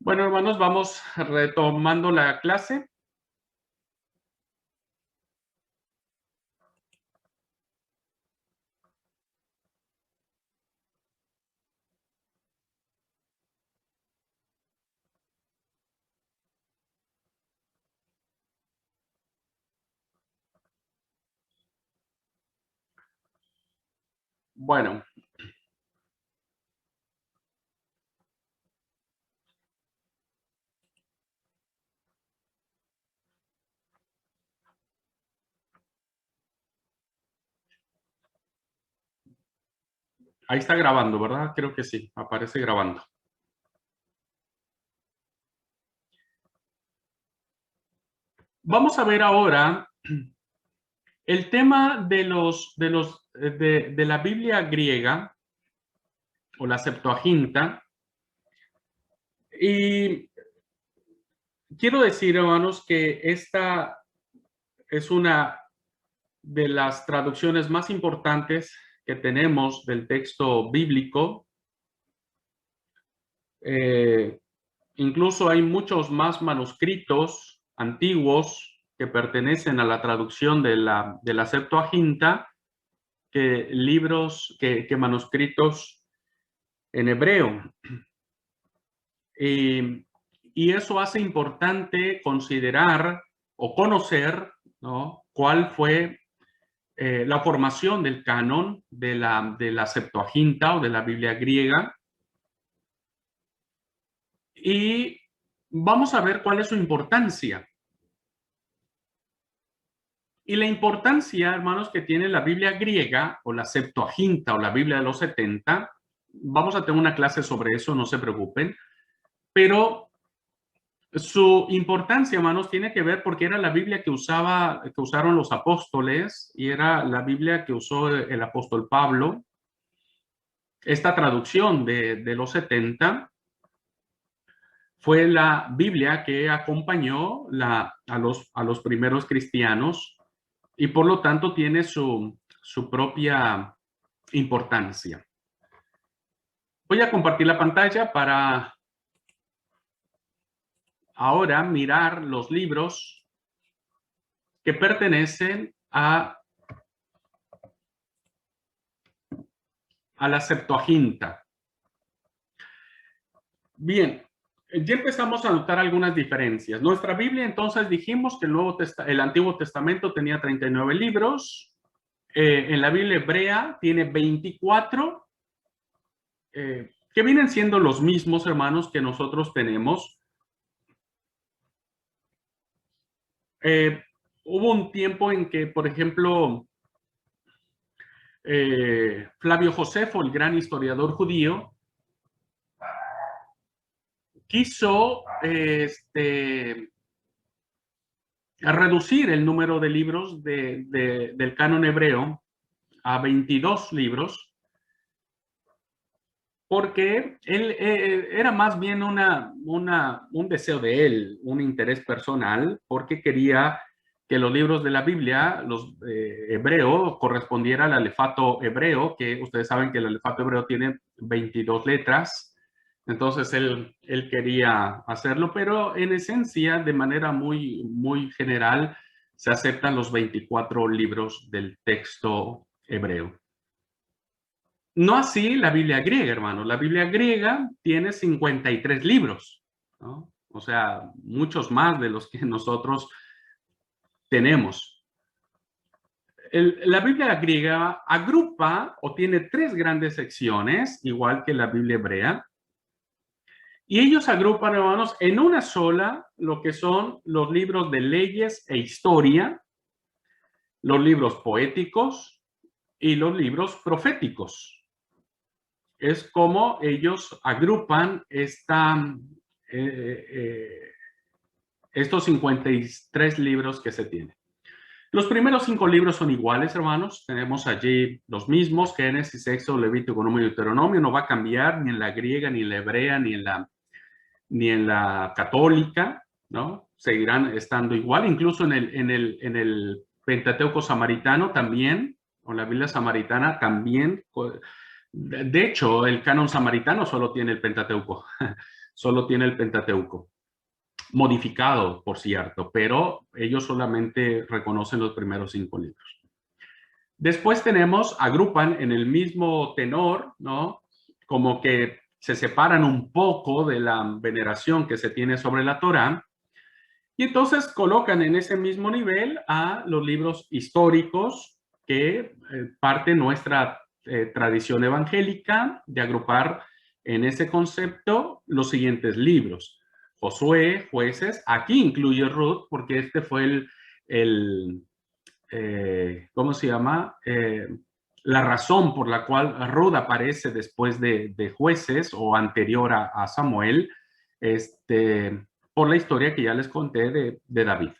Bueno, hermanos, vamos retomando la clase. Bueno, ahí está grabando, ¿verdad? Creo que sí, aparece grabando. Vamos a ver ahora el tema de la Biblia griega o la Septuaginta. Y quiero decir, hermanos, que esta es una de las traducciones más importantes que tenemos del texto bíblico. Incluso hay muchos más manuscritos antiguos que pertenecen a la traducción de la Septuaginta que libros, que manuscritos en hebreo. Y eso hace importante considerar o conocer, ¿no?, cuál fue la formación del canon de la Septuaginta o de la Biblia griega. Y vamos a ver cuál es su importancia. Y la importancia, hermanos, que tiene la Biblia griega o la Septuaginta o la Biblia de los 70, vamos a tener una clase sobre eso, no se preocupen, pero su importancia, hermanos, tiene que ver porque era la Biblia que usaron los apóstoles y era la Biblia que usó el apóstol Pablo. Esta traducción de los 70 fue la Biblia que acompañó a los primeros cristianos y por lo tanto tiene su propia importancia. Voy a compartir la pantalla para ahora mirar los libros que pertenecen a la Septuaginta. Bien, ya empezamos a notar algunas diferencias. Nuestra Biblia, entonces, dijimos que el Antiguo Testamento tenía 39 libros. En la Biblia hebrea tiene 24, que vienen siendo los mismos, hermanos, que nosotros tenemos. Hubo un tiempo en que, por ejemplo, Flavio Josefo, el gran historiador judío, quiso reducir el número de libros del canon hebreo a 22 libros, porque él era más bien un deseo de él, un interés personal, porque quería que los libros de la Biblia, los hebreo, correspondiera al alefato hebreo, que ustedes saben que el alefato hebreo tiene 22 letras. Entonces él quería hacerlo, pero en esencia, de manera muy, muy general, se aceptan los 24 libros del texto hebreo. No así la Biblia griega, hermano. La Biblia griega tiene 53 libros, ¿no? O sea, muchos más de los que nosotros tenemos. La Biblia griega agrupa o tiene 3 grandes secciones, igual que la Biblia hebrea. Y ellos agrupan, hermanos, en una sola lo que son los libros de leyes e historia, los libros poéticos y los libros proféticos. Es como ellos agrupan estos 53 libros que se tienen. Los primeros 5 libros son iguales, hermanos. Tenemos allí los mismos: Génesis, Éxodo, Levítico, Número y Deuteronomio. No va a cambiar ni en la griega, ni en la hebrea, ni en la católica, ¿no? Seguirán estando igual. Incluso en el Pentateuco samaritano también, o la Biblia samaritana también. De hecho, el canon samaritano solo tiene el Pentateuco. solo tiene el Pentateuco, modificado, por cierto, pero ellos solamente reconocen los primeros 5 libros. Después agrupan en el mismo tenor, ¿no? Como que se separan un poco de la veneración que se tiene sobre la Torá, y entonces colocan en ese mismo nivel a los libros históricos que parte nuestra tradición evangélica de agrupar en ese concepto los siguientes libros: Josué, Jueces, aquí incluye Ruth, porque este fue ¿cómo se llama? La razón por la cual Ruth aparece después de Jueces o anterior a Samuel, por la historia que ya les conté de David.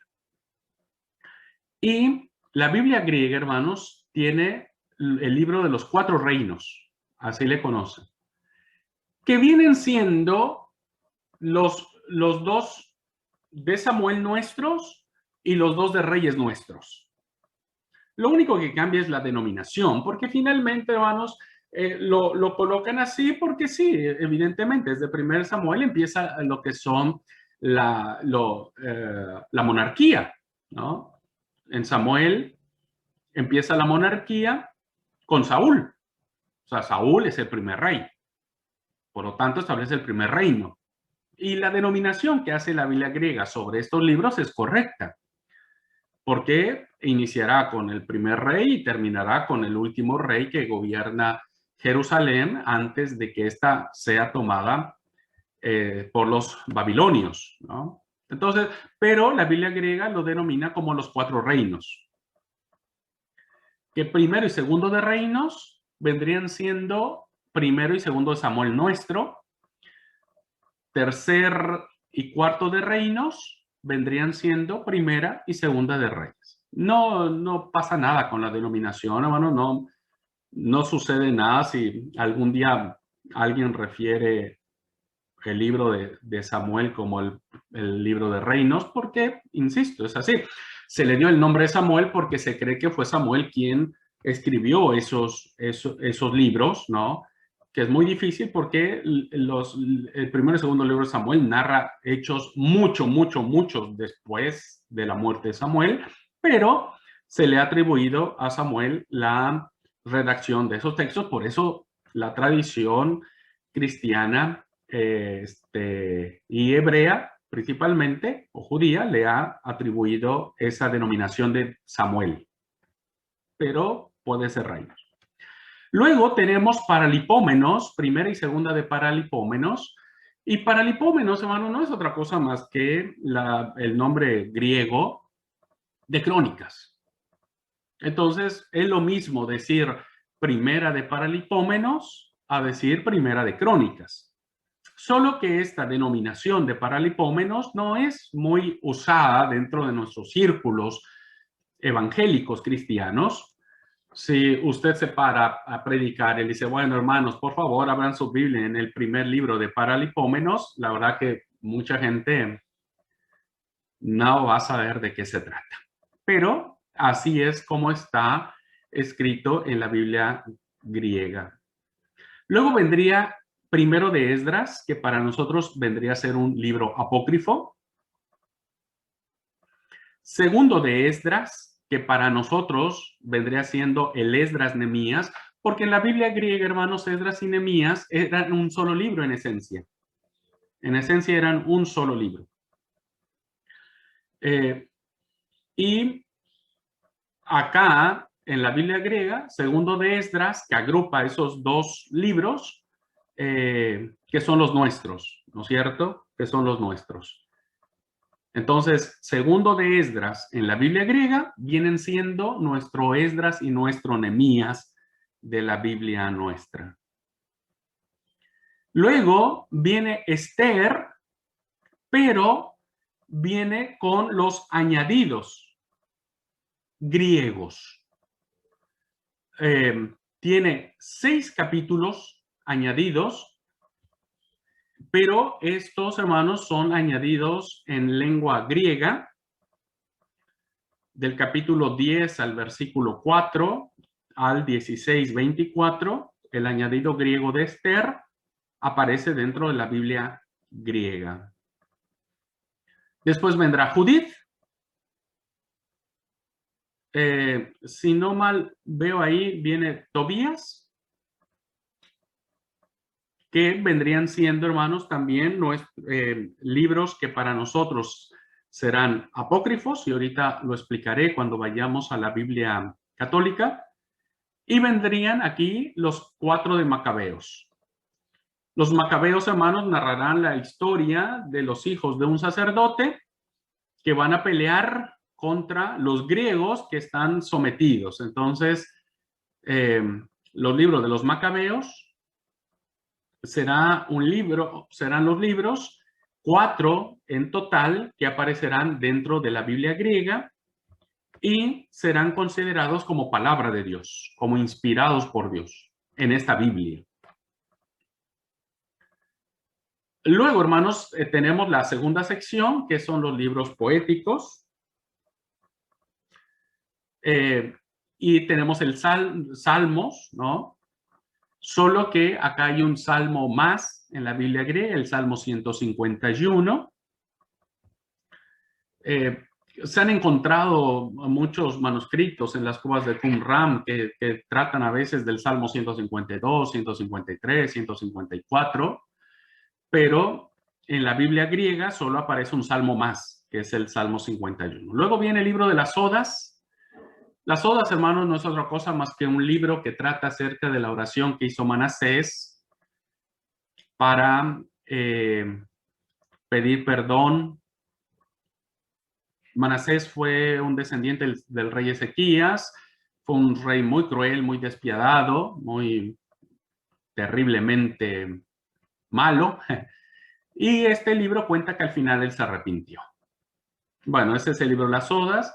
Y la Biblia griega, hermanos, tiene el libro de los 4 reinos, así le conocen, que vienen siendo los 2 de Samuel nuestros y los 2 de Reyes nuestros. Lo único que cambia es la denominación, porque finalmente, hermanos, lo colocan así porque sí, evidentemente, desde 1 Samuel empieza lo que son la monarquía, ¿no? En Samuel empieza la monarquía con Saúl. O sea, Saúl es el primer rey. Por lo tanto, establece el primer reino. Y la denominación que hace la Biblia griega sobre estos libros es correcta, porque iniciará con el primer rey y terminará con el último rey que gobierna Jerusalén antes de que ésta sea tomada por los babilonios, ¿no? Entonces, pero la Biblia griega lo denomina como los 4 reinos, que primero y segundo de reinos vendrían siendo primero y segundo de Samuel nuestro, tercer y cuarto de reinos vendrían siendo primera y segunda de reyes. No pasa nada con la denominación, hermano, no sucede nada si algún día alguien refiere el libro de Samuel como el libro de reinos, porque, insisto, es así. Se le dio el nombre de Samuel porque se cree que fue Samuel quien escribió esos libros, ¿no? Que es muy difícil porque el primer y segundo libro de Samuel narra hechos muchos después de la muerte de Samuel, pero se le ha atribuido a Samuel la redacción de esos textos. Por eso la tradición cristiana y hebrea principalmente, o judía, le ha atribuido esa denominación de Samuel, pero puede ser reinos. Luego tenemos Paralipómenos, primera y segunda de Paralipómenos, y Paralipómenos, hermano, no es otra cosa más que el nombre griego de crónicas. Entonces, es lo mismo decir primera de Paralipómenos a decir primera de crónicas. Solo que esta denominación de Paralipómenos no es muy usada dentro de nuestros círculos evangélicos cristianos. Si usted se para a predicar y dice, bueno, hermanos, por favor, abran su Biblia en el primer libro de Paralipómenos, la verdad que mucha gente no va a saber de qué se trata. Pero así es como está escrito en la Biblia griega. Luego vendría primero de Esdras, que para nosotros vendría a ser un libro apócrifo. Segundo de Esdras, que para nosotros vendría siendo el Esdras Nehemías, porque en la Biblia griega, hermanos, Esdras y Nehemías eran un solo libro en esencia. En esencia eran un solo libro. Y acá, en la Biblia griega, segundo de Esdras, que agrupa esos 2 libros, que son los nuestros, ¿no es cierto? Que son los nuestros. Entonces, segundo de Esdras en la Biblia griega vienen siendo nuestro Esdras y nuestro Nehemías de la Biblia nuestra. Luego viene Esther, pero viene con los añadidos griegos. Tiene 6 capítulos añadidos, pero estos, hermanos, son añadidos en lengua griega, del capítulo 10 al versículo 4 al 16, 24. El añadido griego de Esther aparece dentro de la Biblia griega. Después vendrá Judith. Si no mal veo ahí, viene Tobías, que vendrían siendo, hermanos, también libros que para nosotros serán apócrifos, y ahorita lo explicaré cuando vayamos a la Biblia católica. Y vendrían aquí los 4 de Macabeos. Los Macabeos, hermanos, narrarán la historia de los hijos de un sacerdote que van a pelear contra los griegos que están sometidos. Entonces, los libros de los Macabeos serán los libros 4 en total que aparecerán dentro de la Biblia griega y serán considerados como palabra de Dios, como inspirados por Dios en esta Biblia. Luego, hermanos, tenemos la segunda sección, que son los libros poéticos. Y tenemos el Salmos, ¿no? Solo que acá hay un salmo más en la Biblia griega, el Salmo 151. Se han encontrado muchos manuscritos en las cuevas de Qumran que tratan a veces del Salmo 152, 153, 154, pero en la Biblia griega solo aparece un salmo más, que es el Salmo 51. Luego viene el libro de las Odas. Las Odas, hermanos, no es otra cosa más que un libro que trata acerca de la oración que hizo Manasés para pedir perdón. Manasés fue un descendiente del rey Ezequías, fue un rey muy cruel, muy despiadado, muy terriblemente malo, y este libro cuenta que al final él se arrepintió. Bueno, ese es el libro de las Odas.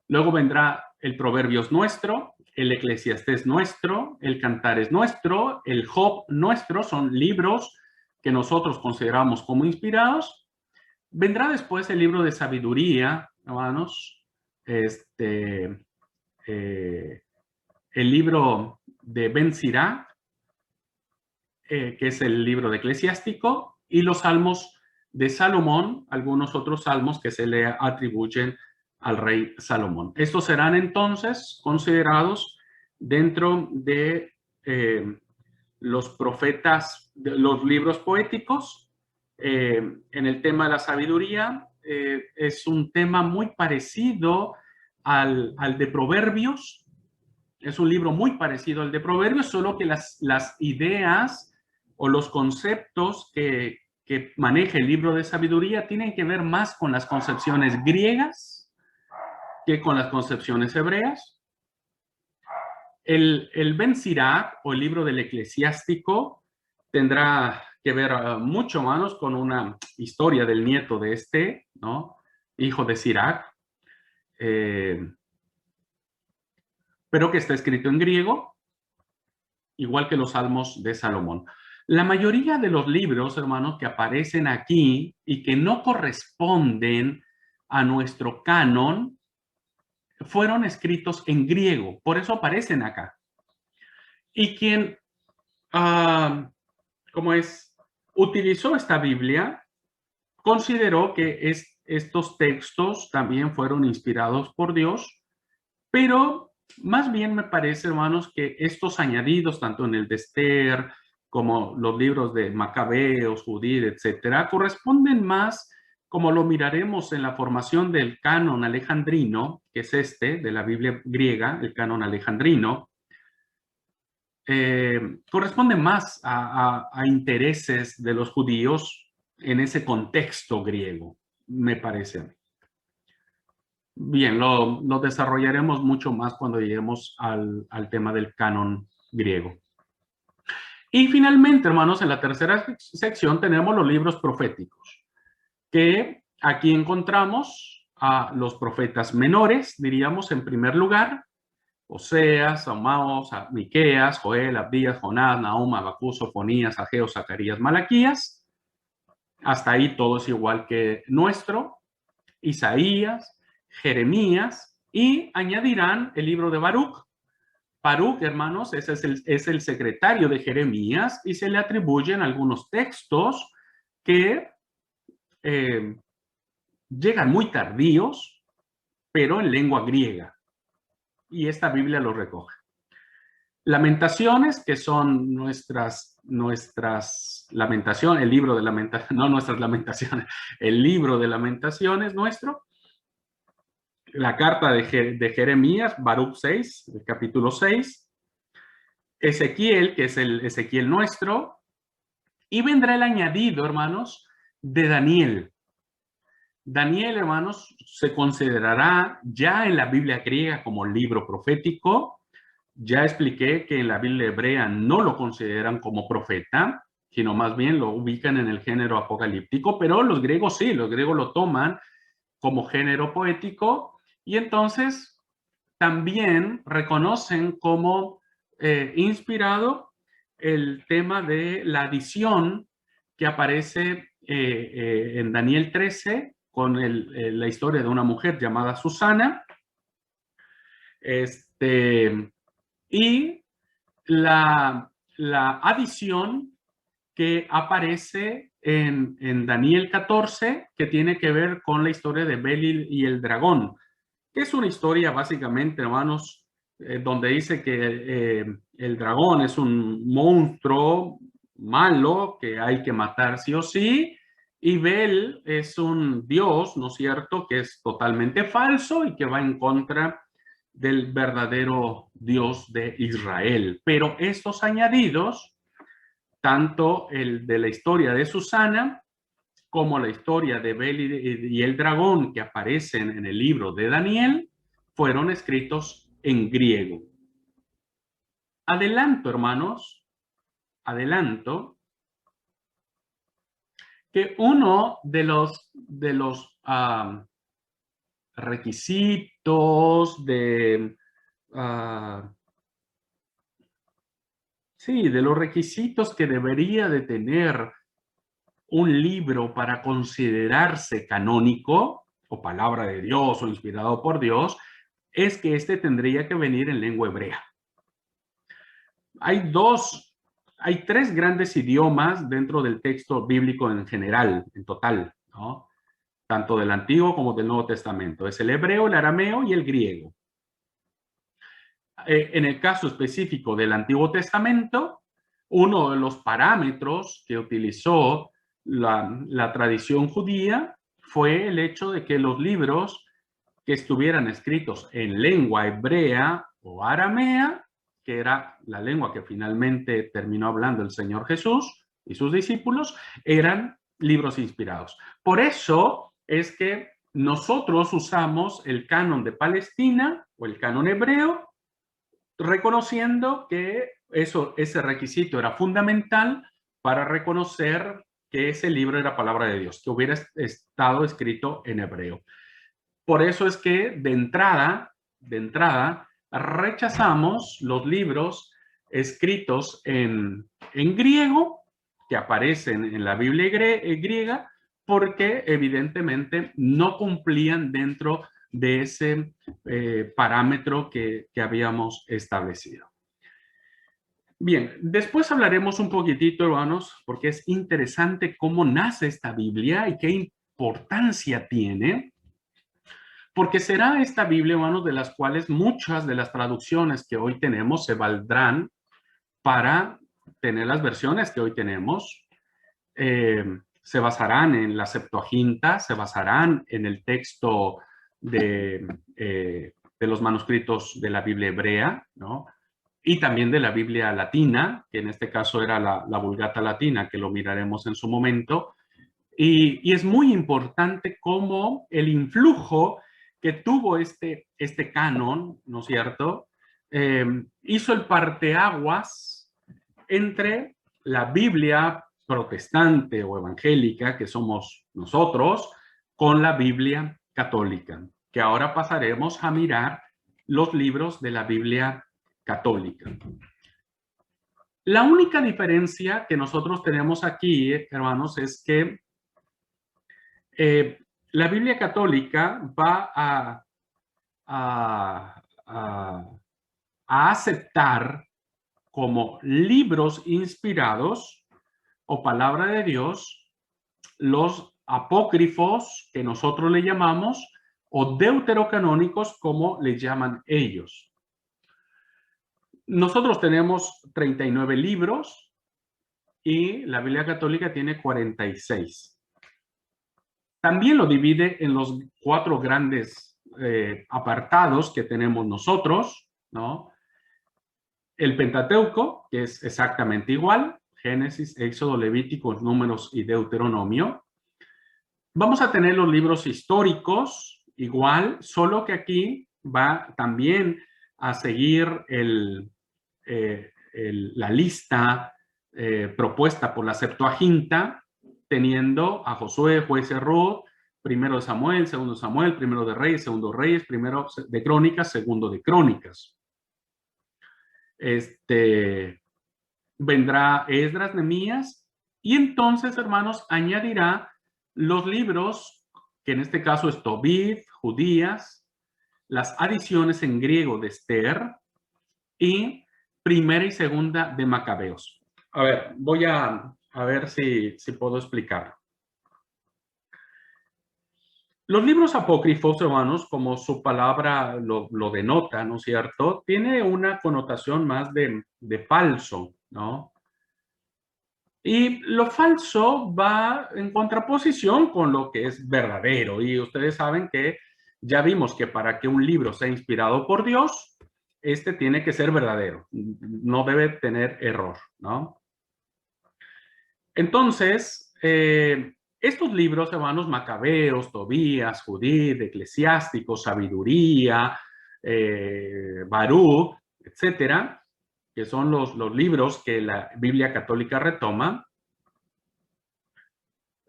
Luego vendrá el Proverbios nuestro, el Eclesiastés nuestro, el Cantares nuestro, el Job nuestro, son libros que nosotros consideramos como inspirados. Vendrá después el libro de sabiduría, hermanos, el libro de Ben Sirá, que es el libro de Eclesiástico, y los salmos de Salomón, algunos otros salmos que se le atribuyen al rey Salomón. Estos serán entonces considerados dentro de los profetas, de los libros poéticos. En el tema de la sabiduría, es un tema muy parecido al de Proverbios. Es un libro muy parecido al de Proverbios, solo que las ideas o los conceptos que maneja el libro de sabiduría tienen que ver más con las concepciones griegas que con las concepciones hebreas. El Ben Sirach, o el libro del Eclesiástico, tendrá que ver mucho, hermanos, con una historia del nieto de este, ¿no? Hijo de Sirach, pero que está escrito en griego, igual que los salmos de Salomón. La mayoría de los libros, hermanos, que aparecen aquí y que no corresponden a nuestro canon, fueron escritos en griego, por eso aparecen acá. Y quien, utilizó esta Biblia, consideró que estos textos también fueron inspirados por Dios, pero más bien me parece, hermanos, que estos añadidos, tanto en el de Esther como los libros de Macabeos, Judith, etcétera, corresponden más, como lo miraremos en la formación del canon alejandrino, que es de la Biblia griega, el canon alejandrino, corresponde más a intereses de los judíos en ese contexto griego, me parece a mí. Bien, lo desarrollaremos mucho más cuando lleguemos al tema del canon griego. Y finalmente, hermanos, en la tercera sección tenemos los libros proféticos, que aquí encontramos a los profetas menores, diríamos, en primer lugar: Oseas, Amós, Miqueas, Joel, Abdías, Jonás, Nahum, Habacuc, Sofonías, Ageo, Zacarías, Malaquías. Hasta ahí todo es igual que nuestro. Isaías, Jeremías, y añadirán el libro de Baruch. Baruch, hermanos, es el secretario de Jeremías y se le atribuyen algunos textos que llegan muy tardíos, pero en lengua griega. Y esta Biblia lo recoge. Lamentaciones, que son nuestras lamentaciones, el libro de lamentaciones, no nuestras lamentaciones, el libro de lamentaciones nuestro. La carta de Jeremías, Baruch 6, el capítulo 6. Ezequiel, que es el Ezequiel nuestro. Y vendrá el añadido, hermanos, de Daniel. Daniel, hermanos, se considerará ya en la Biblia griega como libro profético. Ya expliqué que en la Biblia hebrea no lo consideran como profeta, sino más bien lo ubican en el género apocalíptico, pero los griegos sí, los griegos lo toman como género poético y entonces también reconocen como inspirado el tema de la adición que aparece en Daniel 13 con la historia de una mujer llamada Susana. Y la adición que aparece en Daniel 14, que tiene que ver con la historia de Belil y el dragón, que es una historia básicamente, hermanos, donde dice que el dragón es un monstruo malo que hay que matar sí o sí, y Bel es un dios, ¿no es cierto?, que es totalmente falso y que va en contra del verdadero Dios de Israel. Pero estos añadidos, tanto el de la historia de Susana como la historia de Bel y el dragón que aparecen en el libro de Daniel, fueron escritos en griego. Adelanto, hermanos, adelanto que uno de los requisitos de los requisitos que debería de tener un libro para considerarse canónico o palabra de Dios o inspirado por Dios, es que este tendría que venir en lengua hebrea. Hay tres grandes idiomas dentro del texto bíblico en general, en total, ¿no? Tanto del Antiguo como del Nuevo Testamento. Es el hebreo, el arameo y el griego. En el caso específico del Antiguo Testamento, uno de los parámetros que utilizó la tradición judía fue el hecho de que los libros que estuvieran escritos en lengua hebrea o aramea, que era la lengua que finalmente terminó hablando el Señor Jesús y sus discípulos, eran libros inspirados. Por eso es que nosotros usamos el canon de Palestina o el canon hebreo, reconociendo que ese requisito era fundamental para reconocer que ese libro era palabra de Dios, que hubiera estado escrito en hebreo. Por eso es que de entrada, rechazamos los libros escritos en griego, que aparecen en la Biblia griega, porque evidentemente no cumplían dentro de ese parámetro que habíamos establecido. Bien, después hablaremos un poquitito, hermanos, porque es interesante cómo nace esta Biblia y qué importancia tiene, porque será esta Biblia, hermanos, de las cuales muchas de las traducciones que hoy tenemos se valdrán para tener las versiones que hoy tenemos. Se basarán en la Septuaginta, se basarán en el texto de los manuscritos de la Biblia hebrea, ¿no? Y también de la Biblia latina, que en este caso era la Vulgata latina, que lo miraremos en su momento. Y es muy importante cómo el influjo que tuvo este canon, ¿no es cierto?, hizo el parteaguas entre la Biblia protestante o evangélica, que somos nosotros, con la Biblia católica, que ahora pasaremos a mirar los libros de la Biblia católica. La única diferencia que nosotros tenemos aquí, hermanos, es que la Biblia católica va a aceptar como libros inspirados o palabra de Dios los apócrifos, que nosotros le llamamos, o deuterocanónicos, como le llaman ellos. Nosotros tenemos 39 libros y la Biblia Católica tiene 46. También lo divide en los 4 grandes apartados que tenemos nosotros, ¿no? El Pentateuco, que es exactamente igual, Génesis, Éxodo, Levítico, Números y Deuteronomio. Vamos a tener los libros históricos, igual, solo que aquí va también a seguir la lista propuesta por la Septuaginta, teniendo a Josué, Jueces, Ruth, primero de Samuel, segundo de Samuel, primero de Reyes, segundo de Reyes, primero de Crónicas, segundo de Crónicas. Vendrá Esdras, Nehemías, y entonces, hermanos, añadirá los libros, que en este caso es Tobit, Judías, las adiciones en griego de Esther y primera y segunda de Macabeos. A ver, voy a ver si puedo explicarlo. Los libros apócrifos, hermanos, como su palabra lo denota, ¿no es cierto? Tiene una connotación más de falso, ¿no? Y lo falso va en contraposición con lo que es verdadero. Y ustedes saben que ya vimos que para que un libro sea inspirado por Dios, tiene que ser verdadero, no debe tener error, ¿no? Entonces, estos libros, hermanos, Macabeos, Tobías, Judith, Eclesiásticos, Sabiduría, Baruch, etcétera, que son los libros que la Biblia católica retoma,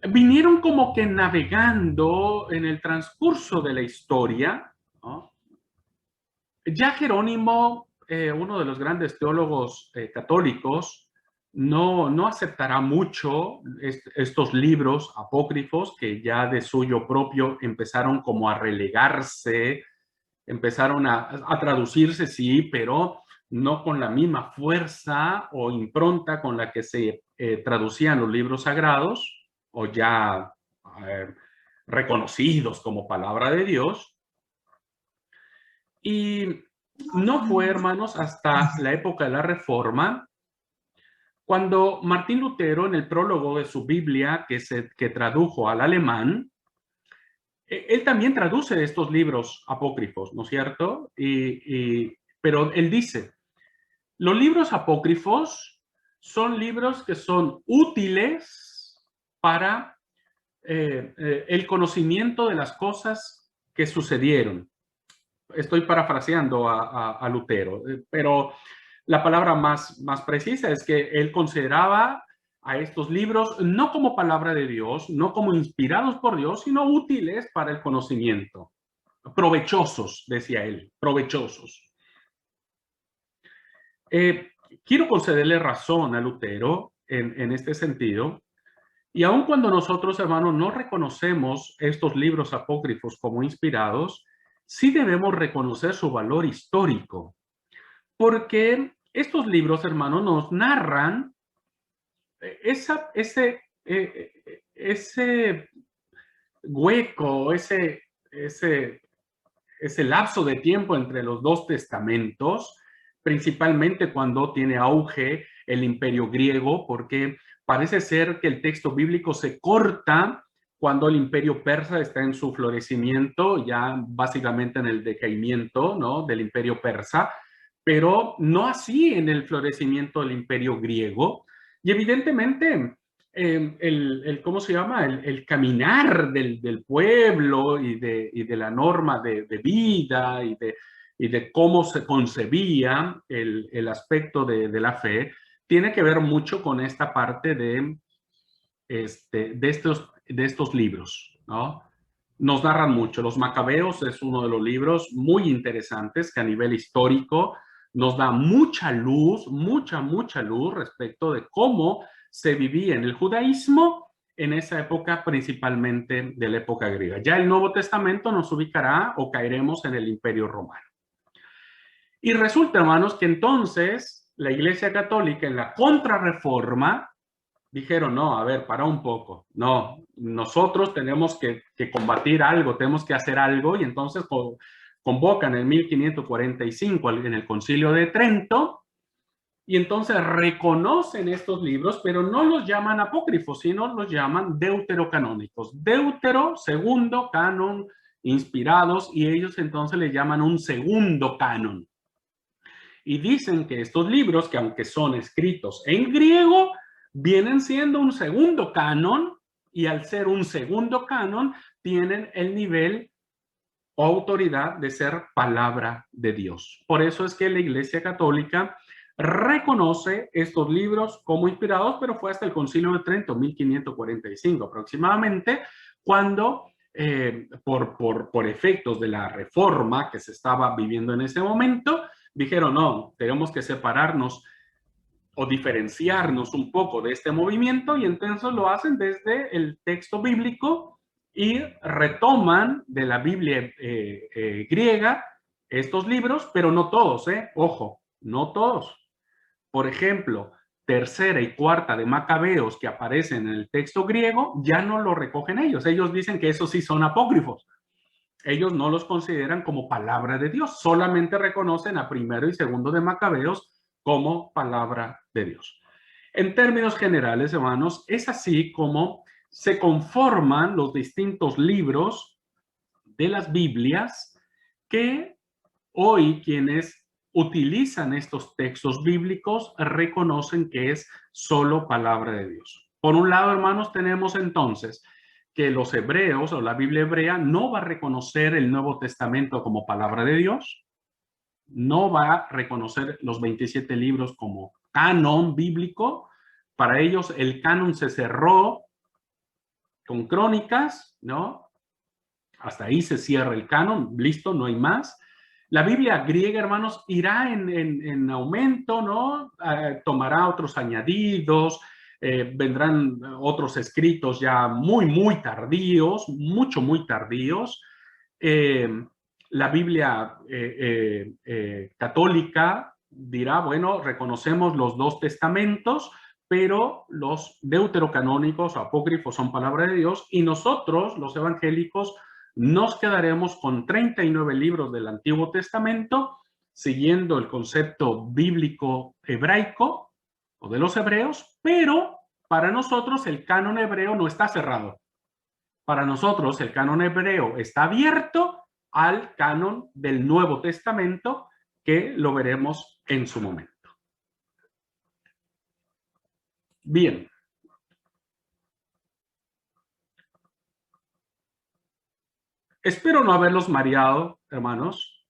vinieron como que navegando en el transcurso de la historia, ¿no? Ya Jerónimo, uno de los grandes teólogos católicos, no aceptará mucho estos libros apócrifos que ya de suyo propio empezaron como a relegarse, empezaron a traducirse, sí, pero no con la misma fuerza o impronta con la que se traducían los libros sagrados o ya reconocidos como palabra de Dios. Y no fue, hermanos, hasta la época de la Reforma, cuando Martín Lutero, en el prólogo de su Biblia, que tradujo al alemán, él también traduce estos libros apócrifos, ¿no es cierto? Pero él dice, los libros apócrifos son libros que son útiles para el conocimiento de las cosas que sucedieron. Estoy parafraseando a Lutero, pero la palabra más precisa es que él consideraba a estos libros no como palabra de Dios, no como inspirados por Dios, sino útiles para el conocimiento. Provechosos, decía él, provechosos. Quiero concederle razón a Lutero en este sentido, y aun cuando nosotros, hermanos, no reconocemos estos libros apócrifos como inspirados, sí debemos reconocer su valor histórico, porque estos libros, hermanos, nos narran ese hueco, ese lapso de tiempo entre los dos testamentos, principalmente cuando tiene auge el imperio griego, porque parece ser que el texto bíblico se corta cuando el imperio persa está en su florecimiento, ya básicamente en el decaimiento, ¿no?, del imperio persa, pero no así en el florecimiento del imperio griego. Y evidentemente ¿cómo se llama? El caminar del pueblo y de la norma de vida y de cómo se concebía el aspecto de la fe, tiene que ver mucho con esta parte de estos libros, ¿no? Nos narran mucho. Los Macabeos es uno de los libros muy interesantes que a nivel histórico nos da mucha luz respecto de cómo se vivía en el judaísmo en esa época, principalmente de la época griega. Ya el Nuevo Testamento nos ubicará o caeremos en el Imperio Romano. Y resulta, hermanos, que entonces la Iglesia Católica en la Contrarreforma dijeron, no, a ver, para un poco. No, nosotros tenemos que combatir algo, tenemos que hacer algo, y entonces convocan en 1545 en el Concilio de Trento, y entonces reconocen estos libros, pero no los llaman apócrifos, sino los llaman deuterocanónicos. Deutero, segundo canon, inspirados, y ellos entonces le llaman un segundo canon. Y dicen que estos libros, que aunque son escritos en griego, vienen siendo un segundo canon, y al ser un segundo canon, tienen el nivel o autoridad de ser palabra de Dios. Por eso es que la Iglesia Católica reconoce estos libros como inspirados, pero fue hasta el Concilio de Trento, 1545 aproximadamente, cuando por efectos de la reforma que se estaba viviendo en ese momento, dijeron, no, tenemos que separarnos o diferenciarnos un poco de este movimiento, y entonces lo hacen desde el texto bíblico y retoman de la Biblia griega estos libros, pero no todos, ojo, no todos. Por ejemplo, tercera y cuarta de Macabeos que aparecen en el texto griego, ya no lo recogen ellos. Ellos dicen que esos sí son apócrifos. Ellos no los consideran como palabra de Dios, solamente reconocen a primero y segundo de Macabeos como palabra de Dios. En términos generales, hermanos, es así como se conforman los distintos libros de las Biblias que hoy quienes utilizan estos textos bíblicos reconocen que es solo palabra de Dios. Por un lado, hermanos, tenemos entonces que los hebreos o la Biblia hebrea no va a reconocer el Nuevo Testamento como palabra de Dios, no va a reconocer los 27 libros como canon bíblico. Para ellos el canon se cerró con Crónicas, ¿no? Hasta ahí se cierra el canon, listo, no hay más. La Biblia griega, hermanos, irá en aumento, ¿no? Tomará otros añadidos, vendrán otros escritos ya muy tardíos, muy tardíos. La Biblia católica dirá, bueno, reconocemos los dos testamentos, pero los deuterocanónicos o apócrifos son palabra de Dios, y nosotros, los evangélicos, nos quedaremos con 39 libros del Antiguo Testamento, siguiendo el concepto bíblico hebraico o de los hebreos, pero para nosotros el canon hebreo no está cerrado. Para nosotros el canon hebreo está abierto al canon del Nuevo Testamento, que lo veremos en su momento. Bien. Espero no haberlos mareado, hermanos.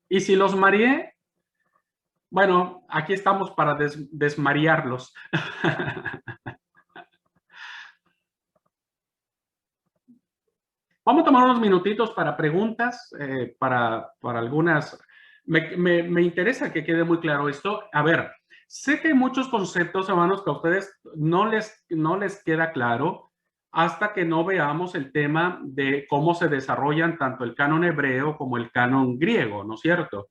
Y si los mareé, bueno, aquí estamos para desmarearlos. Vamos a tomar unos minutitos para preguntas, para algunas. Me interesa que quede muy claro esto. A ver, sé que hay muchos conceptos, hermanos, que a ustedes no les queda claro hasta que no veamos el tema de cómo se desarrollan tanto el canon hebreo como el canon griego, ¿no es cierto?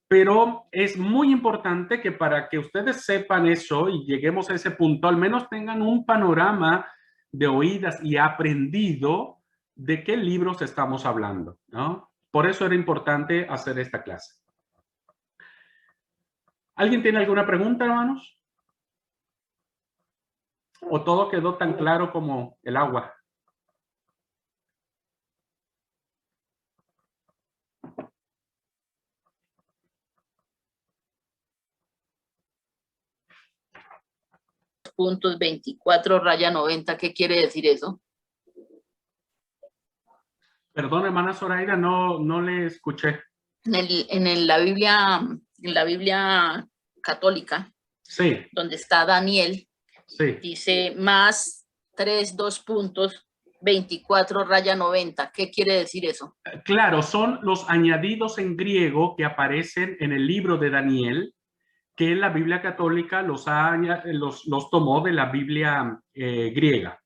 Pero es muy importante que para que ustedes sepan eso y lleguemos a ese punto, al menos tengan un panorama de oídas y aprendido de qué libros estamos hablando, ¿no? Por eso era importante hacer esta clase. ¿Alguien tiene alguna pregunta, hermanos? ¿O todo quedó tan claro como el agua? Puntos 24/90, ¿qué quiere decir eso? Perdón, hermana Zoraida, no le escuché. En la Biblia católica, sí, donde está Daniel, sí, dice más 2 puntos 24/90. ¿Qué quiere decir eso? Claro, son los añadidos en griego que aparecen en el libro de Daniel, que la Biblia católica los tomó de la Biblia griega.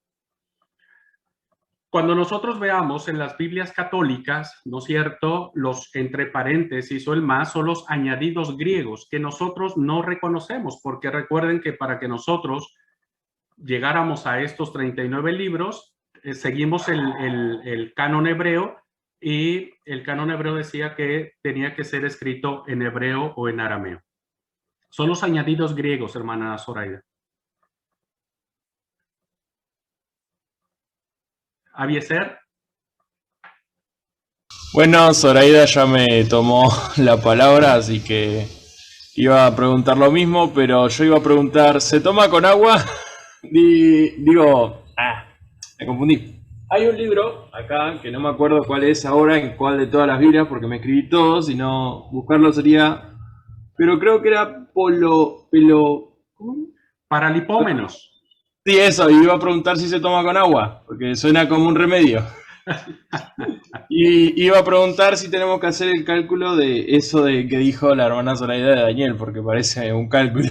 Cuando nosotros veamos en las Biblias católicas, ¿no es cierto?, los entre paréntesis o el más son los añadidos griegos que nosotros no reconocemos, porque recuerden que para que nosotros llegáramos a estos 39 libros, seguimos el canon hebreo, y el canon hebreo decía que tenía que ser escrito en hebreo o en arameo. Son los añadidos griegos, hermana Zoraida. Abieser. Bueno, Zoraida ya me tomó la palabra, así que iba a preguntar lo mismo, pero yo iba a preguntar, ¿se toma con agua? Me confundí. Hay un libro acá, que no me acuerdo cuál es ahora, en cuál de todas las Biblias, porque me escribí todos, y no buscarlo sería... Pero creo que era ¿cómo? Paralipómenos. Sí, eso, y iba a preguntar si se toma con agua, porque suena como un remedio. Y iba a preguntar si tenemos que hacer el cálculo de eso de que dijo la hermana Zoraida de Daniel, porque parece un cálculo.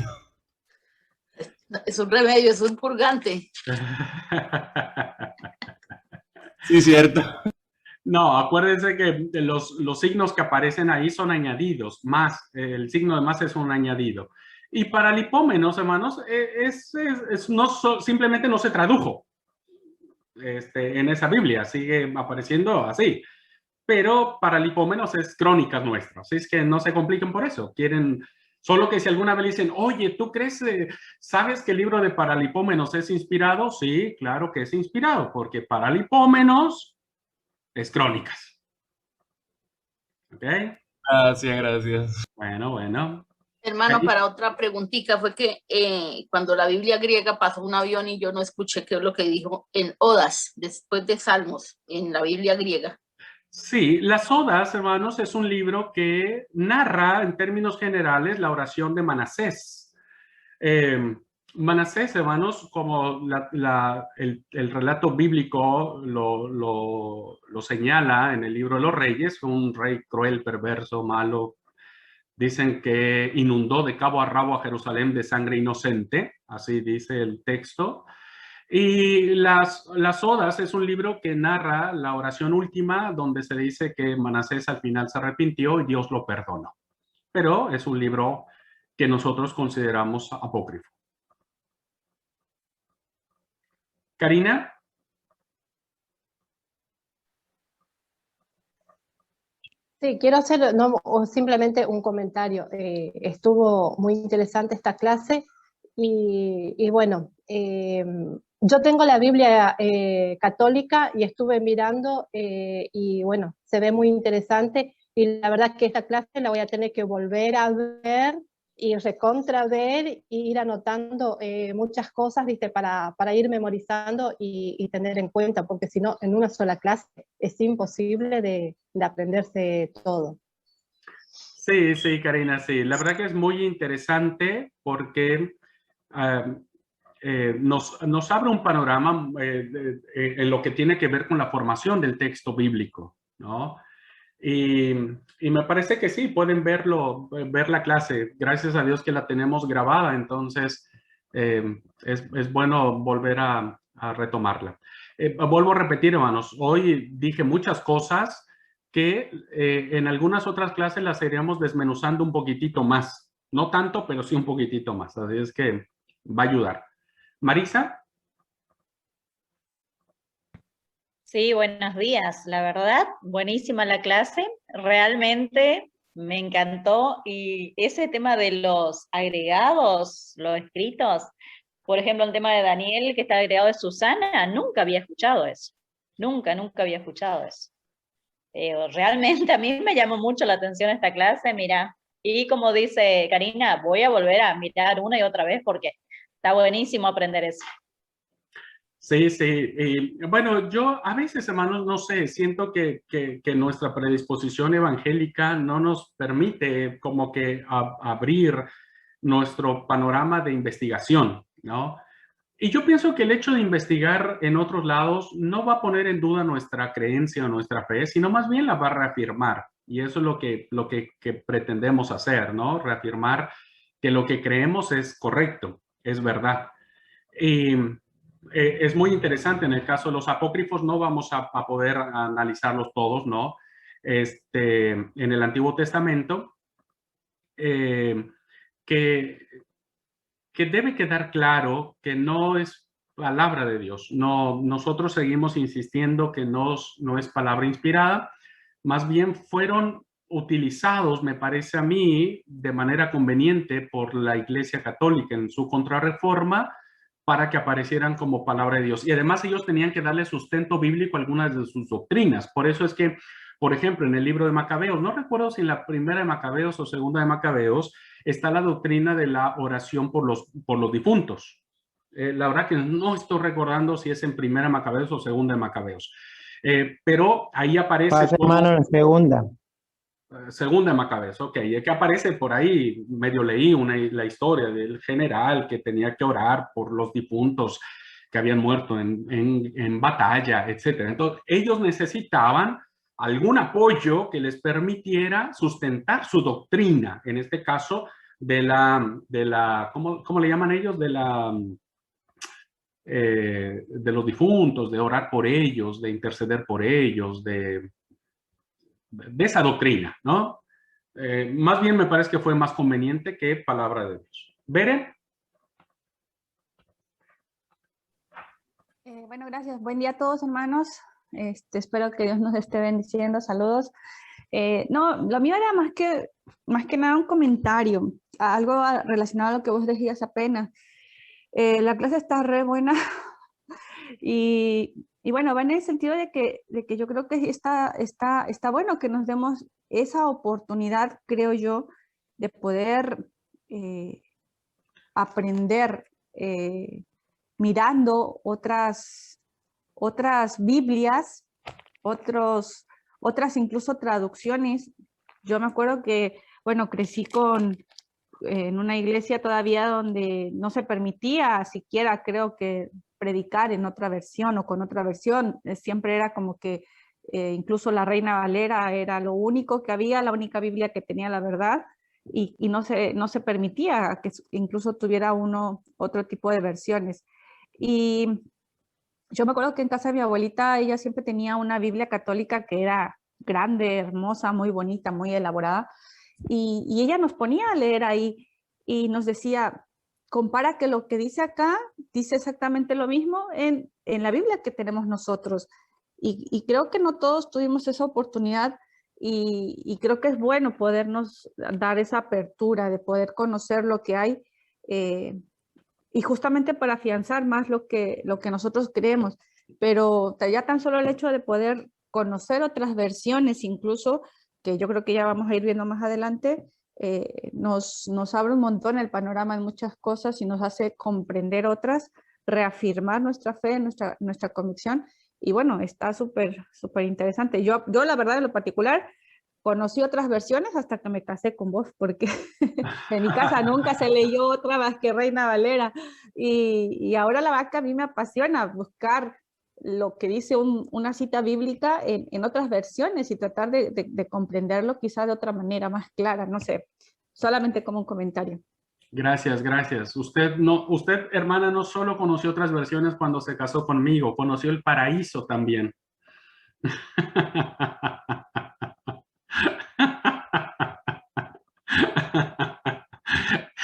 Es un remedio, es un purgante. Sí, cierto. No, acuérdense que los signos que aparecen ahí son añadidos, más, el signo de más es un añadido. Y para lipómenos, hermanos, simplemente no se tradujo en esa Biblia, sigue apareciendo así. Pero para lipómenos es crónicas nuestras, así es que no se compliquen por eso. Quieren, solo que si alguna vez dicen, oye, ¿tú crees, sabes que el libro de Paralipómenos es inspirado? Sí, claro que es inspirado, porque Paralipómenos es crónicas. ¿Ok? Gracias, gracias. Bueno. Hermano, para otra preguntita, fue que cuando la Biblia griega pasó un avión y yo no escuché qué es lo que dijo en Odas, después de Salmos, en la Biblia griega. Sí, las Odas, hermanos, es un libro que narra en términos generales la oración de Manasés. Manasés, hermanos, como el relato bíblico lo señala en el libro de los Reyes, un rey cruel, perverso, malo. Dicen que inundó de cabo a rabo a Jerusalén de sangre inocente, así dice el texto. Y las Odas es un libro que narra la oración última, donde se dice que Manasés al final se arrepintió y Dios lo perdonó. Pero es un libro que nosotros consideramos apócrifo. Karina. Sí, quiero hacer simplemente un comentario. Estuvo muy interesante esta clase y bueno, yo tengo la Biblia católica y estuve mirando y bueno, se ve muy interesante y la verdad que esta clase la voy a tener que volver a ver y recontra ver y ir anotando muchas cosas, ¿viste? Para ir memorizando y tener en cuenta, porque si no, en una sola clase es imposible de aprenderse todo. Sí, Karina, sí. La verdad que es muy interesante porque nos abre un panorama en lo que tiene que ver con la formación del texto bíblico, ¿no? Y me parece que sí, pueden ver la clase. Gracias a Dios que la tenemos grabada, entonces es bueno volver a retomarla. Vuelvo a repetir, hermanos, hoy dije muchas cosas que en algunas otras clases las iríamos desmenuzando un poquitito más. No tanto, pero sí un poquitito más. Así es que va a ayudar. Marisa. Sí, buenos días. La verdad, buenísima la clase. Realmente me encantó. Y ese tema de los agregados, los escritos, por ejemplo, el tema de Daniel, que está agregado de Susana, nunca había escuchado eso. Nunca había escuchado eso. Realmente a mí me llamó mucho la atención esta clase, mira. Y como dice Karina, voy a volver a mirar una y otra vez porque está buenísimo aprender eso. Sí. Bueno, yo a veces, hermanos, no sé, siento que nuestra predisposición evangélica no nos permite como que abrir nuestro panorama de investigación, ¿no? Y yo pienso que el hecho de investigar en otros lados no va a poner en duda nuestra creencia o nuestra fe, sino más bien la va a reafirmar. Y eso es lo que pretendemos hacer, ¿no? Reafirmar que lo que creemos es correcto, es verdad. es muy interesante. En el caso de los apócrifos no vamos a poder analizarlos todos, ¿no? En el Antiguo Testamento, que debe quedar claro que no es palabra de Dios. No, nosotros seguimos insistiendo que no es palabra inspirada, más bien fueron utilizados, me parece a mí, de manera conveniente por la Iglesia Católica en su contrarreforma para que aparecieran como palabra de Dios. Y además ellos tenían que darle sustento bíblico a algunas de sus doctrinas. Por eso es que, por ejemplo, en el libro de Macabeos, no recuerdo si en la primera de Macabeos o segunda de Macabeos, está la doctrina de la oración por los difuntos. La verdad que no estoy recordando si es en primera de Macabeos o segunda de Macabeos. Pero ahí aparece... Pasa, hermano, en segunda. Segunda de Macabeos, ok. Es que aparece por ahí, medio leí la historia del general que tenía que orar por los difuntos que habían muerto en batalla, etc. Entonces, ellos necesitaban algún apoyo que les permitiera sustentar su doctrina, en este caso de la ¿cómo le llaman ellos? De los difuntos, de orar por ellos, de interceder por ellos, de esa doctrina, ¿no? Más bien me parece que fue más conveniente que palabra de Dios. ¿Beren? Bueno, gracias. Buen día a todos, hermanos. Espero que Dios nos esté bendiciendo. Saludos. No, lo mío era más que nada un comentario, algo relacionado a lo que vos decías apenas. La clase está re buena y bueno, va en el sentido de que yo creo que está bueno que nos demos esa oportunidad, creo yo, de poder aprender mirando otras Biblias, otras incluso traducciones. Yo me acuerdo que, bueno, crecí en una iglesia todavía donde no se permitía siquiera, creo que, predicar en otra versión o con otra versión. Siempre era como que incluso la Reina Valera era lo único que había, la única Biblia que tenía la verdad, y no se permitía que incluso tuviera otro tipo de versiones. Y yo me acuerdo que en casa de mi abuelita, ella siempre tenía una Biblia católica que era grande, hermosa, muy bonita, muy elaborada, y ella nos ponía a leer ahí y nos decía, compara que lo que dice acá dice exactamente lo mismo en la Biblia que tenemos nosotros. Y creo que no todos tuvimos esa oportunidad, y creo que es bueno podernos dar esa apertura de poder conocer lo que hay, y justamente para afianzar más lo que nosotros creemos. Pero ya tan solo el hecho de poder conocer otras versiones, incluso, que yo creo que ya vamos a ir viendo más adelante, nos abre un montón el panorama en muchas cosas y nos hace comprender otras, reafirmar nuestra fe, nuestra convicción. Y bueno, está súper interesante. Yo la verdad, en lo particular, conocí otras versiones hasta que me casé con vos, porque en mi casa nunca se leyó otra más que Reina Valera. Y ahora la verdad que a mí me apasiona buscar lo que dice una cita bíblica en otras versiones y tratar de comprenderlo quizá de otra manera más clara, no sé, solamente como un comentario. Gracias, gracias. Usted, hermana, no solo conoció otras versiones cuando se casó conmigo, conoció el paraíso también.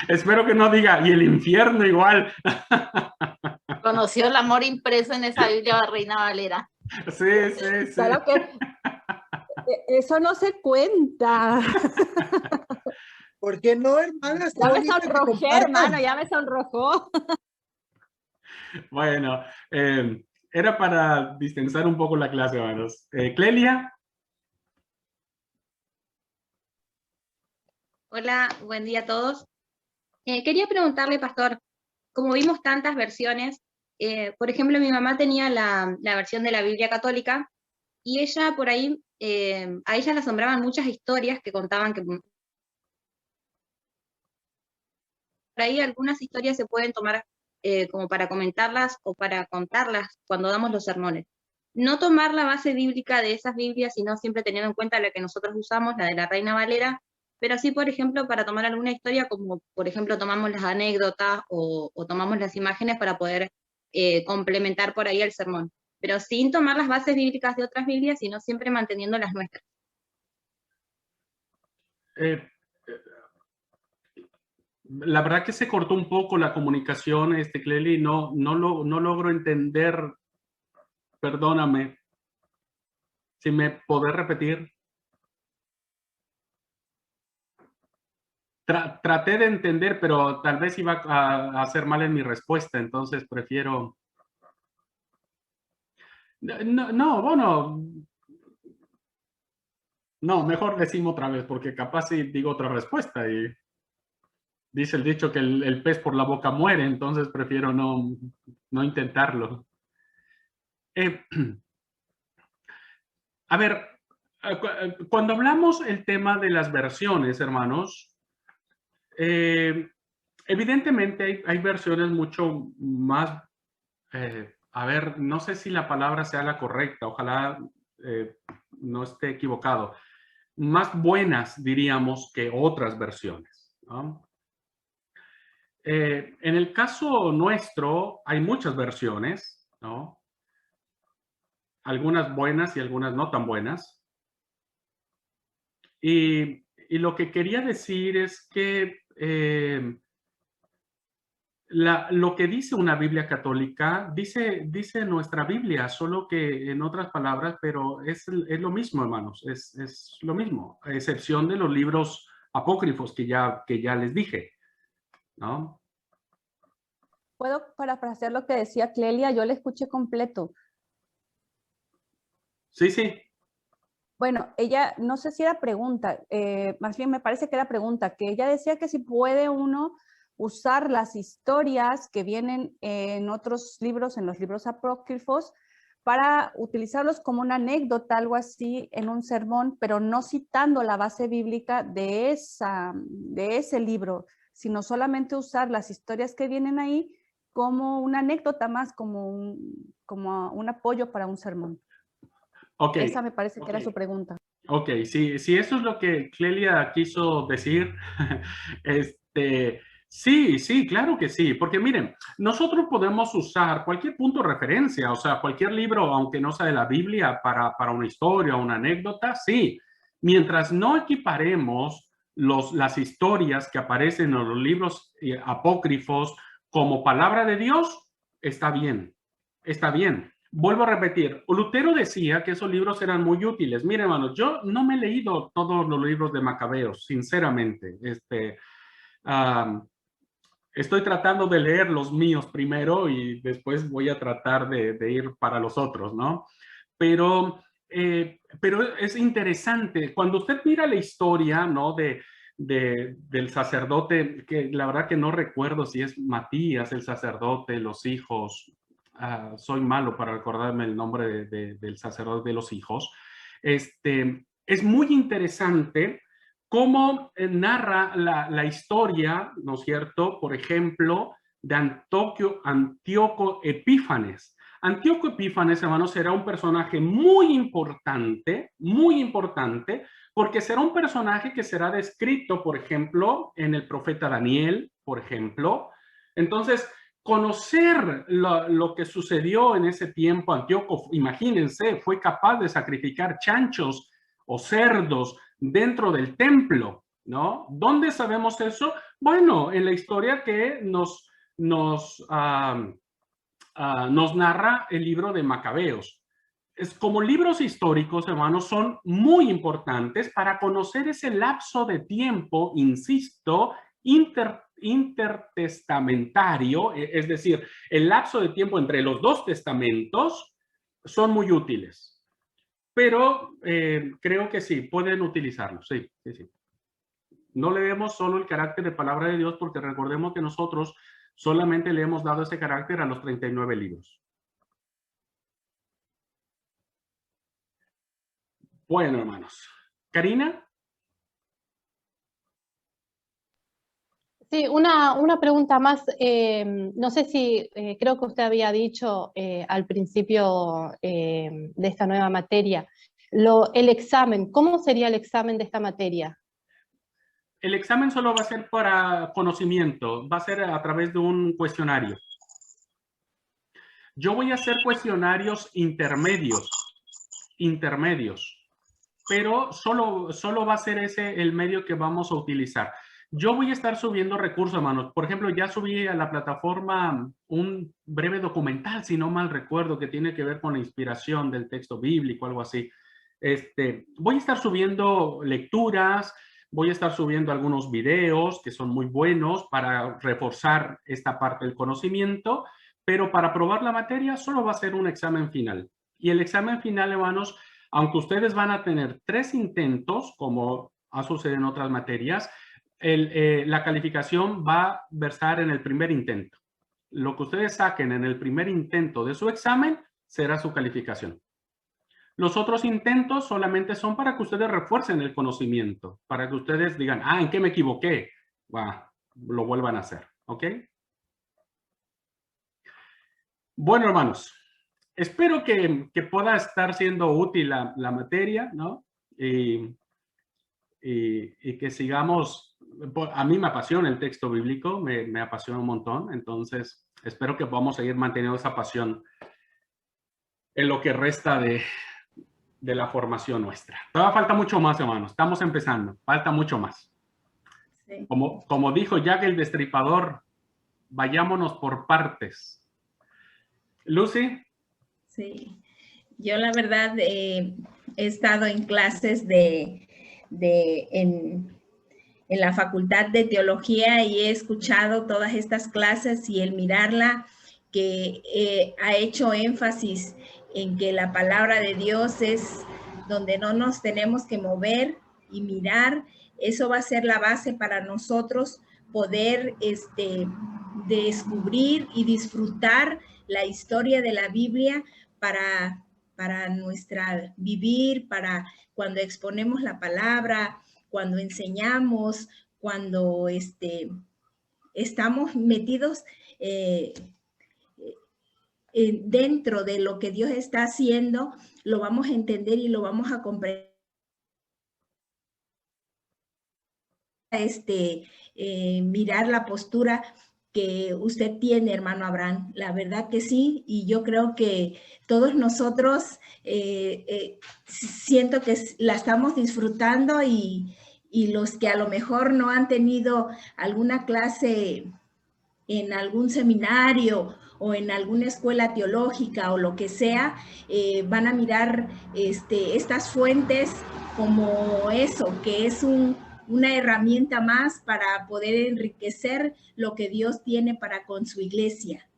Espero que no diga, y el infierno igual. Conoció el amor impreso en esa Biblia de Reina Valera. Sí. Claro que eso no se cuenta. ¿Por qué no, hermana? Ya me sonrojé, hermano, ya me sonrojó. Bueno, era para distensar un poco la clase, hermanos. Clelia. Hola, buen día a todos. Quería preguntarle, pastor, como vimos tantas versiones, por ejemplo, mi mamá tenía la versión de la Biblia católica, y ella por ahí, a ella le asombraban muchas historias que contaban que por ahí algunas historias se pueden tomar como para comentarlas o para contarlas cuando damos los sermones. No tomar la base bíblica de esas Biblias, sino siempre teniendo en cuenta la que nosotros usamos, la de la Reina Valera, pero sí, por ejemplo, para tomar alguna historia, como por ejemplo tomamos las anécdotas o tomamos las imágenes para poder complementar por ahí el sermón, pero sin tomar las bases bíblicas de otras Biblias, sino siempre manteniendo las nuestras. La verdad que se cortó un poco la comunicación, Cleli, no logro entender, perdóname, si me podés repetir. Traté de entender, pero tal vez iba a hacer mal en mi respuesta, entonces prefiero... No, mejor decimos otra vez, porque capaz si digo otra respuesta y dice el dicho que el pez por la boca muere, entonces prefiero no intentarlo. A ver, cuando hablamos el tema de las versiones, hermanos, evidentemente hay versiones mucho más, a ver, no sé si la palabra sea la correcta, ojalá no esté equivocado, más buenas, diríamos, que otras versiones, ¿no? En el caso nuestro hay muchas versiones, ¿no? Algunas buenas y algunas no tan buenas. Y lo que quería decir es que lo que dice una Biblia católica, dice nuestra Biblia, solo que en otras palabras, pero es lo mismo, hermanos, es lo mismo, a excepción de los libros apócrifos que ya les dije, ¿no? ¿Puedo parafrasear lo que decía Clelia? Yo le escuché completo. Sí, sí. Bueno, ella, no sé si era pregunta, más bien me parece que era pregunta, que ella decía que si puede uno usar las historias que vienen en otros libros, en los libros apócrifos, para utilizarlos como una anécdota, algo así, en un sermón, pero no citando la base bíblica de ese libro, sino solamente usar las historias que vienen ahí como una anécdota más, como un apoyo para un sermón. Okay. Esa me parece que era su pregunta. Ok, si eso es lo que Clelia quiso decir, sí, claro que sí, porque miren, nosotros podemos usar cualquier punto de referencia, o sea, cualquier libro, aunque no sea de la Biblia, para una historia, una anécdota, sí, mientras no equiparemos las historias que aparecen en los libros apócrifos como palabra de Dios, está bien, está bien. Vuelvo a repetir, Lutero decía que esos libros eran muy útiles. Miren, hermanos, yo no me he leído todos los libros de Macabeos, sinceramente. Estoy tratando de leer los míos primero y después voy a tratar de ir para los otros, ¿no? Pero es interesante. Cuando usted mira la historia, ¿no? Del sacerdote, que la verdad que no recuerdo si es Matías, el sacerdote, los hijos... soy malo para recordarme el nombre del sacerdote de los hijos. Es muy interesante cómo narra la historia, ¿no es cierto? Por ejemplo, de Antíoco Epífanes. Antíoco Epífanes, hermanos, será un personaje muy importante, porque será un personaje que será descrito, por ejemplo, en el profeta Daniel, por ejemplo. Entonces, conocer lo que sucedió en ese tiempo, Antíoco, imagínense, fue capaz de sacrificar chanchos o cerdos dentro del templo, ¿no? ¿Dónde sabemos eso? Bueno, en la historia que nos narra el libro de Macabeos. Como libros históricos, hermanos, son muy importantes para conocer ese lapso de tiempo, insisto, intertestamentario, es decir, el lapso de tiempo entre los dos testamentos, son muy útiles. Pero creo que sí, pueden utilizarlos, sí. No leemos solo el carácter de palabra de Dios, porque recordemos que nosotros solamente le hemos dado ese carácter a los 39 libros. Bueno, hermanos. Karina. Sí, una pregunta más. No sé si, creo que usted había dicho al principio de esta nueva materia, el examen, ¿cómo sería el examen de esta materia? El examen solo va a ser para conocimiento, va a ser a través de un cuestionario. Yo voy a hacer cuestionarios intermedios, pero solo va a ser ese el medio que vamos a utilizar. Yo voy a estar subiendo recursos, hermanos. Por ejemplo, ya subí a la plataforma un breve documental, si no mal recuerdo, que tiene que ver con la inspiración del texto bíblico, algo así. Voy a estar subiendo lecturas, voy a estar subiendo algunos videos que son muy buenos para reforzar esta parte del conocimiento, pero para probar la materia solo va a ser un examen final. Y el examen final, hermanos, aunque ustedes van a tener 3 intentos, como ha sucedido en otras materias, la calificación va a versar en el primer intento. Lo que ustedes saquen en el primer intento de su examen será su calificación. Los otros intentos solamente son para que ustedes refuercen el conocimiento, para que ustedes digan, ¿en qué me equivoqué? Lo vuelvan a hacer, ¿ok? Bueno, hermanos, espero que pueda estar siendo útil la materia, ¿no? Y que sigamos. A mí me apasiona el texto bíblico, me apasiona un montón, entonces espero que podamos seguir manteniendo esa pasión en lo que resta de la formación nuestra. Todavía falta mucho más, hermanos, estamos empezando, falta mucho más. Sí. Como dijo Jack el Destripador, vayámonos por partes. Lucy. Sí, yo la verdad he estado en clases en la Facultad de Teología y he escuchado todas estas clases y el mirarla que ha hecho énfasis en que la palabra de Dios es donde no nos tenemos que mover y mirar. Eso va a ser la base para nosotros poder descubrir y disfrutar la historia de la Biblia para nuestra vivir, para cuando exponemos la palabra, cuando enseñamos, cuando estamos metidos dentro de lo que Dios está haciendo, lo vamos a entender y lo vamos a comprender. Mirar la postura que usted tiene, hermano Abraham, la verdad que sí, y yo creo que todos nosotros siento que la estamos disfrutando y los que a lo mejor no han tenido alguna clase en algún seminario o en alguna escuela teológica o lo que sea, van a mirar estas fuentes como eso, que es una herramienta más para poder enriquecer lo que Dios tiene para con su iglesia.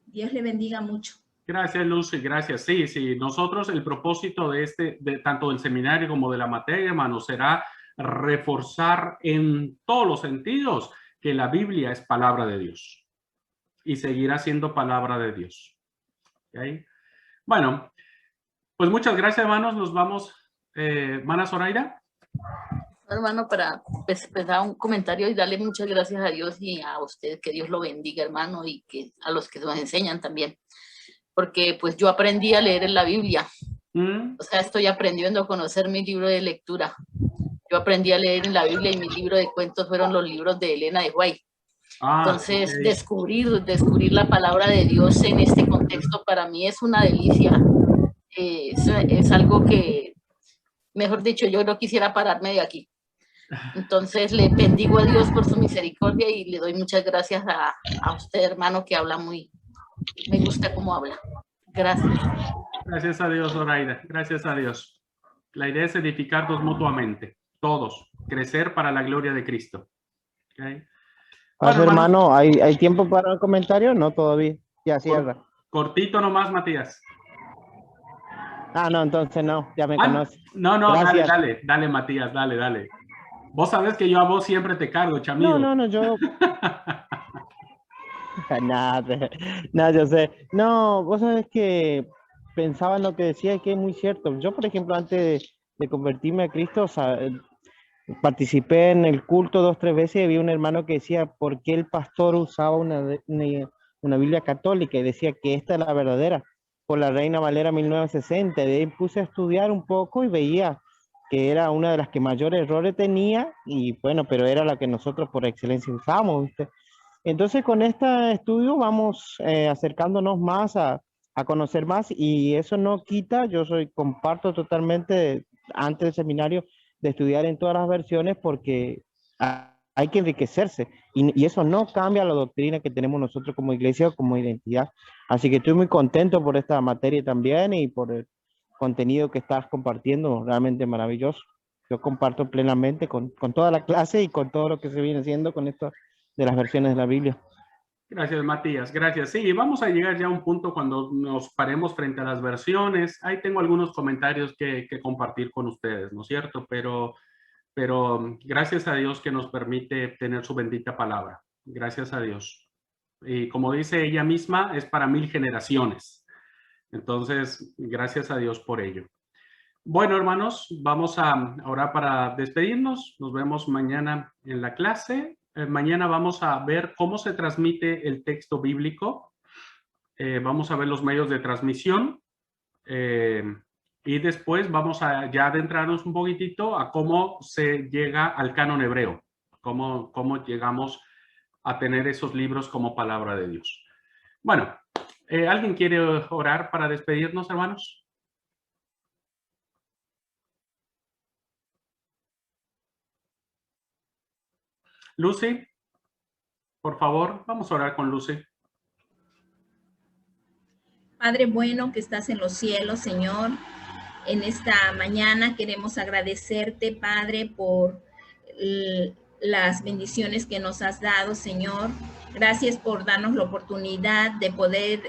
Dios le bendiga mucho. Gracias, Lucy, gracias. Sí, nosotros el propósito de tanto del seminario como de la materia, hermano, será reforzar en todos los sentidos que la Biblia es palabra de Dios y seguirá siendo palabra de Dios. ¿Okay? Bueno, pues muchas gracias, hermanos. Nos vamos. ¿Hermana Zoraida? Hermano, para dar un comentario y darle muchas gracias a Dios y a usted, que Dios lo bendiga, hermano, y que a los que nos enseñan también, porque pues yo aprendí a leer en la Biblia, o sea, estoy aprendiendo a conocer mi libro de lectura. Yo aprendí a leer en la Biblia y mi libro de cuentos fueron los libros de Elena de White. Entonces, okay. descubrir la palabra de Dios en este contexto para mí es una delicia. Es algo que, mejor dicho, yo no quisiera pararme de aquí. Entonces le bendigo a Dios por su misericordia y le doy muchas gracias a usted, hermano, que habla me gusta cómo habla. Gracias. Gracias a Dios, Zoraida. Gracias a Dios. La idea es edificarnos mutuamente, todos, crecer para la gloria de Cristo. ¿Okay? Bueno, hermano, ¿hay tiempo para el comentario? No, todavía. Ya cierra. Cortito nomás, Matías. No, entonces no, ya me conoce. No, dale, Matías, dale. Vos sabés que yo a vos siempre te cargo, chamigo. No, yo... Nada, yo sé. No, vos sabés que pensaba en lo que decía, que es muy cierto. Yo, por ejemplo, antes de convertirme a Cristo, participé en el culto 2 o 3 veces y había un hermano que decía por qué el pastor usaba una Biblia católica y decía que esta es la verdadera, por la Reina Valera 1960. De ahí puse a estudiar un poco y veía que era una de las que mayor errores tenía y bueno, pero era la que nosotros por excelencia usamos, ¿viste? Entonces con este estudio vamos acercándonos más a conocer más, y eso no quita, comparto totalmente antes del seminario de estudiar en todas las versiones, porque hay que enriquecerse, y eso no cambia la doctrina que tenemos nosotros como iglesia o como identidad. Así que estoy muy contento por esta materia también y por el contenido que estás compartiendo, realmente maravilloso. Yo comparto plenamente con toda la clase y con todo lo que se viene haciendo con esto de las versiones de la Biblia. Gracias, Matías. Gracias. Sí, vamos a llegar ya a un punto cuando nos paremos frente a las versiones. Ahí tengo algunos comentarios que compartir con ustedes, ¿no es cierto? Pero gracias a Dios que nos permite tener su bendita palabra. Gracias a Dios. Y como dice ella misma, es para 1000 generaciones. Entonces, gracias a Dios por ello. Bueno, hermanos, vamos a orar para despedirnos. Nos vemos mañana en la clase. Mañana vamos a ver cómo se transmite el texto bíblico. Vamos a ver los medios de transmisión. Y después vamos a ya adentrarnos un poquitito a cómo se llega al canon hebreo. Cómo llegamos a tener esos libros como palabra de Dios. Bueno, ¿alguien quiere orar para despedirnos, hermanos? Lucy, por favor, vamos a orar con Lucy. Padre bueno que estás en los cielos, Señor, en esta mañana queremos agradecerte, Padre, por las bendiciones que nos has dado, Señor. Gracias por darnos la oportunidad de poder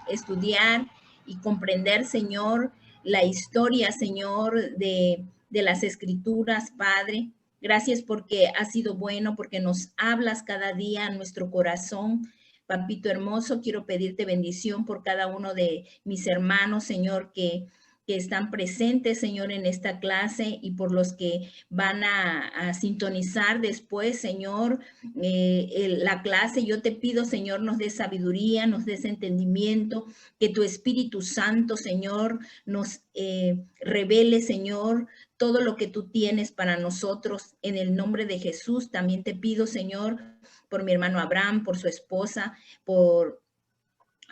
estudiar y comprender, Señor, la historia, Señor, de las Escrituras, Padre. Gracias porque has sido bueno, porque nos hablas cada día a nuestro corazón. Papito hermoso, quiero pedirte bendición por cada uno de mis hermanos, Señor, que están presentes, Señor, en esta clase, y por los que van a sintonizar después, Señor, la clase. Yo te pido, Señor, nos des sabiduría, nos des entendimiento, que tu Espíritu Santo, Señor, nos revele, Señor, todo lo que tú tienes para nosotros. En el nombre de Jesús también te pido, Señor, por mi hermano Abraham, por su esposa, por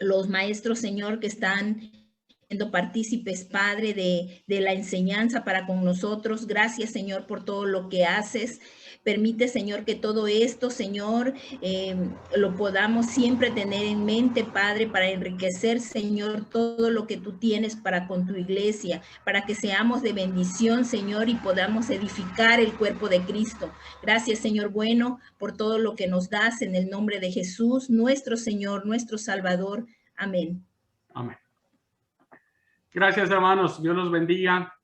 los maestros, Señor, que están siendo partícipes, Padre, de la enseñanza para con nosotros. Gracias, Señor, por todo lo que haces. Permite, Señor, que todo esto, Señor, lo podamos siempre tener en mente, Padre, para enriquecer, Señor, todo lo que tú tienes para con tu iglesia, para que seamos de bendición, Señor, y podamos edificar el cuerpo de Cristo. Gracias, Señor bueno, por todo lo que nos das, en el nombre de Jesús, nuestro Señor, nuestro Salvador. Amén. Amén. Gracias, hermanos. Dios los bendiga.